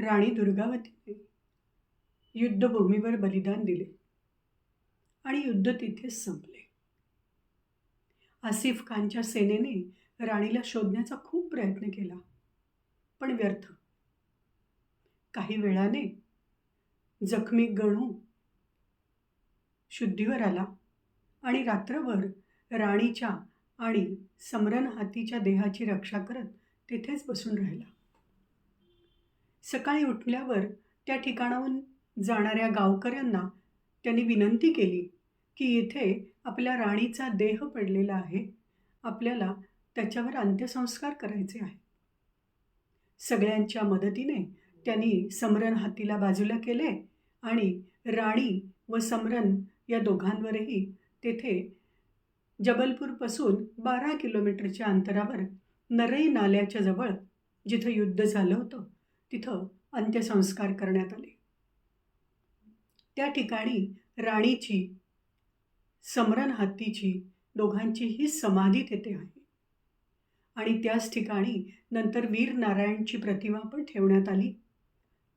राणी दुर्गावतीने युद्धभूमीवर बलिदान दिले आणि युद्ध तिथेच संपले. आसिफ खानच्या सेनेने राणीला शोधण्याचा खूप प्रयत्न केला, पण व्यर्थ. काही वेळाने जखमी गणू शुद्धीवर आला आणि रात्रभर राणीच्या आणि समरन हातीच्या देहाची रक्षा करत तेथेच बसून राहिला. सकाळी उठल्यावर त्या ठिकाणाहून जाणाऱ्या गावकऱ्यांना त्यांनी विनंती केली की येथे आपल्या राणीचा देह पडलेला आहे, आपल्याला त्याच्यावर अंत्यसंस्कार करायचे आहे. सगळ्यांच्या मदतीने त्यांनी समरन हातीला बाजूला केले आणि राणी व समरन या दोघांवरही तेथे जबलपूरपासून 12 किलोमीटरच्या अंतरावर नरई नाल्याच्या जवळ जिथं युद्ध झालं होतं तिथं अंत्यसंस्कार करण्यात आले. त्या ठिकाणी राणीची, समरन हातीची दोघांचीही समाधी तेथे आहे आणि त्याच ठिकाणी नंतर वीर नारायणची प्रतिमा पण ठेवण्यात आली,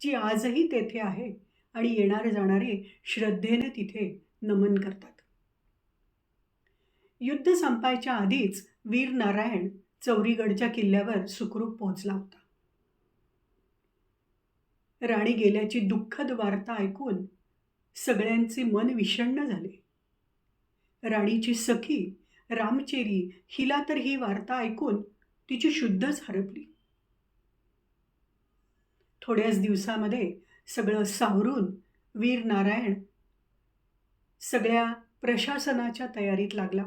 जी आजही तेथे आहे आणि येणारे जाणारे श्रद्धेने तिथे नमन करतात. युद्ध संपायच्या आधीच वीर नारायण चौरीगडच्या किल्ल्यावर सुखरूप पोहोचला होता. राणी गेल्याची दुःखद वार्ता ऐकून सगळ्यांचे मन विषण्ण झाले. राणीची सखी रामचेरी हिला तर ही वार्ता ऐकून तिची शुद्धच हरपली. थोड्याच दिवसामध्ये सगळं सावरून वीर नारायण सगळ्या प्रशासनाच्या तयारीत लागला.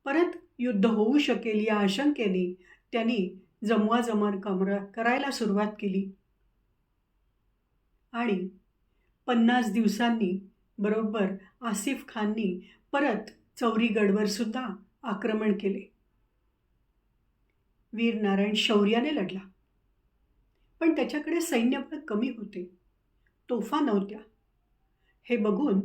परत युद्ध होऊ शकेल या आशंकेने त्यांनी जमवाजमव करायला सुरुवात केली आणि 50 दिवसांनी बरोबर आसिफ खाननी परत चौरीगडवर सुद्धा आक्रमण केले. वीर नारायण शौर्याने लढला, पण त्याच्याकडे सैन्यबळ कमी होते, तोफा नव्हत्या. हे बघून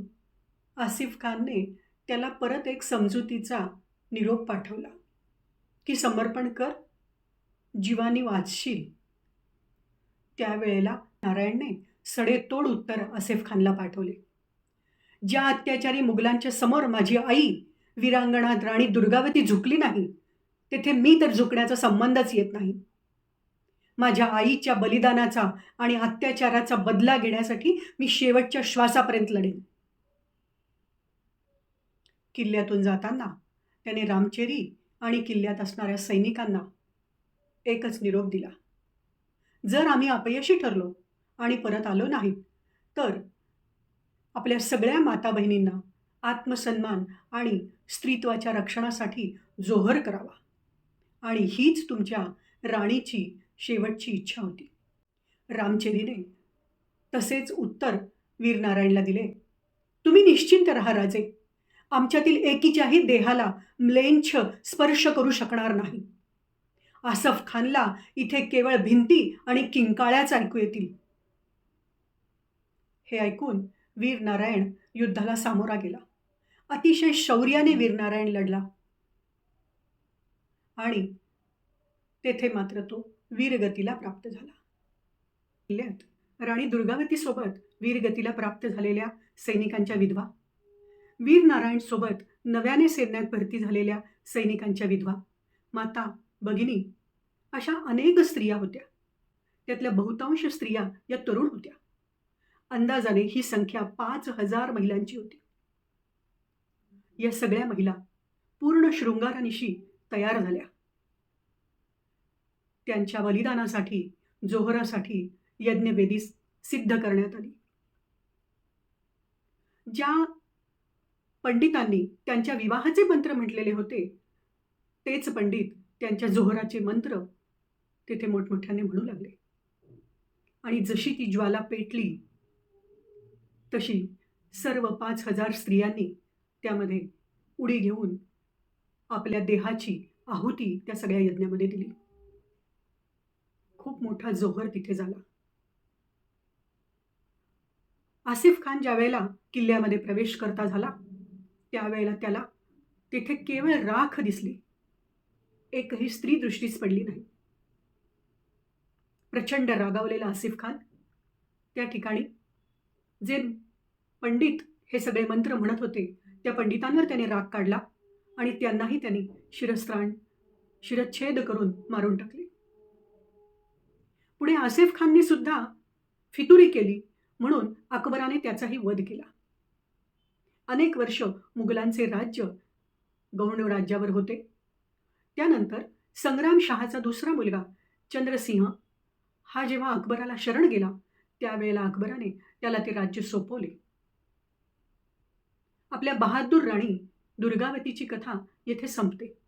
आसिफ खानने त्याला परत एक समजुतीचा निरोप पाठवला की समर्पण कर, जीवानी वाचशील. त्यावेळेला नारायणने सडेतोड उत्तर आसिफ खानला पाठवले. ज्या अत्याचारी मुघलांच्या समोर माझी आई वीरांगणा राणी दुर्गावती झुकली नाही, तेथे मी तर झुकण्याचा संबंधच येत नाही. माझ्या आईच्या बलिदानाचा आणि अत्याचाराचा बदला घेण्यासाठी मी शेवटच्या श्वासापर्यंत लढेन. किल्ल्यातून जाताना त्याने रामचेरी आणि किल्ल्यात असणाऱ्या सैनिकांना एकच निरोप दिला. जर आम्ही अपयशी ठरलो आणि परत आलो नाही तर आपल्या सगळ्या माता बहिणींना आत्मसन्मान आणि स्त्रीत्वाच्या रक्षणासाठी जोहर करावा आणि हीच तुमच्या राणीची शेवटची इच्छा होती. रामचेरीने तसेच उत्तर वीरनारायणला दिले. तुम्ही निश्चिंत राहा राजे, आमच्यातील एकीच्याही देहाला म्लेंछ स्पर्श करू शकणार नाही. आसफ खानला इथे केवळ भिंती आणि किंकाळ्याच ऐकू येतील. हे ऐकून वीर नारायण युद्धाला सामोरा गेला. अतिशय शौर्याने वीर नारायण लढला आणि तेथे मात्र तो वीरगतीला प्राप्त झाला. किल्ल्यात राणी दुर्गावती सोबत वीरगतीला प्राप्त झालेल्या सैनिकांच्या विधवा, वीर नारायण सोबत नव्याने सैन्यात भरती झालेल्या सैनिकांच्या विधवा, माता, भगिनी अशा अनेक स्त्रिया होत्या. त्यातल्या बहुतांश स्त्रिया या तरुण होत्या. अंदाजाने ही संख्या 5000 महिलांची होती. या सगळ्या महिला पूर्ण शृंगारानिशी तयार झाल्या. त्यांच्या बलिदानासाठी, जोहरासाठी यज्ञवेदी सिद्ध करण्यात आली. ज्या पंडितांनी त्यांच्या विवाहाचे मंत्र म्हटलेले होते तेच पंडित त्यांच्या जोहराचे मंत्र तेथे मोठमोठ्याने म्हणू लागले आणि जशी ती ज्वाला पेटली तशी सर्व 5000 स्त्रियांनी त्यामध्ये उडी घेऊन आपल्या देहाची आहुती त्या सगळ्या यज्ञामध्ये दिली. खूप मोठा जोहर तिथे झाला. आसिफ खान ज्या वेळेला किल्ल्यामध्ये प्रवेश करता झाला त्यावेळेला त्याला तिथे केवळ राख दिसली, एकही स्त्री दृष्टीस पडली नाही. प्रचंड रागावलेला आसिफ खान त्या ठिकाणी जे पंडित हे सगळे मंत्र म्हणत होते त्या पंडितांवर त्याने राग काढला आणि त्यांनाही त्यांनी शिरच्छेद करून मारून टाकले. पुढे आसिफ खाननी सुद्धा फितुरी केली म्हणून अकबराने त्याचाही वध केला. अनेक वर्ष मुघलांचे राज्य गौंड राज्यावर होते. त्यानंतर संग्राम शहाचा दुसरा मुलगा चंद्रसिंह हा जेव्हा अकबराला शरण गेला त्यावेळेला अकबराने त्याला ते राज्य सोपवले. आपल्या बहादूर राणी दुर्गावतीची कथा येथे संपते.